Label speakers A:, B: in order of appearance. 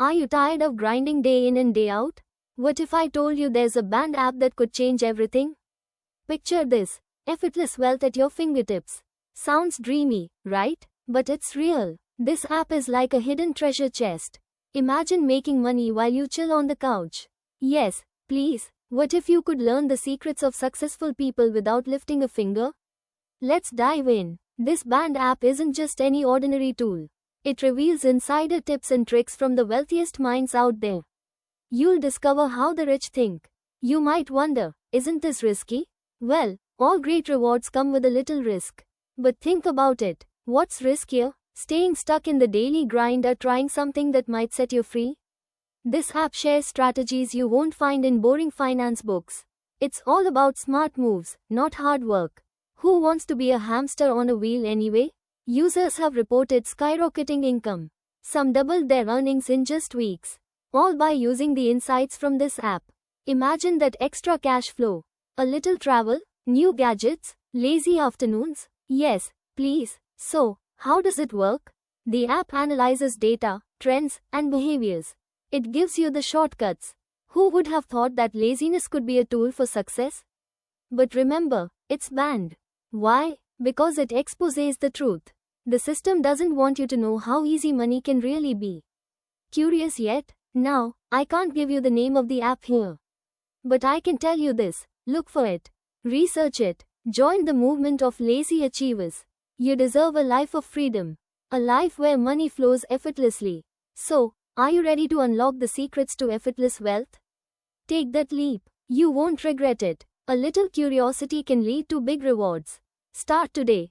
A: Are you tired of grinding day in and day out? What if I told you there's a Band app that could change everything? Picture this, effortless wealth at your fingertips. Sounds dreamy, right? But it's real. This app is like a hidden treasure chest. Imagine making money while you chill on the couch. Yes, please. What if you could learn the secrets of successful people without lifting a finger? Let's dive in. This Band app isn't just any ordinary tool. It reveals insider tips and tricks from the wealthiest minds out there. You'll discover how the rich think. You might wonder, isn't this risky? Well, all great rewards come with a little risk. But think about it. What's riskier? Staying stuck in the daily grind or trying something that might set you free? This app shares strategies you won't find in boring finance books. It's all about smart moves, not hard work. Who wants to be a hamster on a wheel anyway? Users have reported skyrocketing income. Some doubled their earnings in just weeks. All by using the insights from this app. Imagine that extra cash flow. A little travel, new gadgets, lazy afternoons. Yes, please. So, how does it work? The app analyzes data, trends, and behaviors. It gives you the shortcuts. Who would have thought that laziness could be a tool for success? But remember, it's banned. Why? Because it exposes the truth. The system doesn't want you to know how easy money can really be. Curious yet? Now, I can't give you the name of the app here. But I can tell you this, look for it. Research it. Join the movement of lazy achievers. You deserve a life of freedom. A life where money flows effortlessly. So, are you ready to unlock the secrets to effortless wealth? Take that leap. You won't regret it. A little curiosity can lead to big rewards. Start today.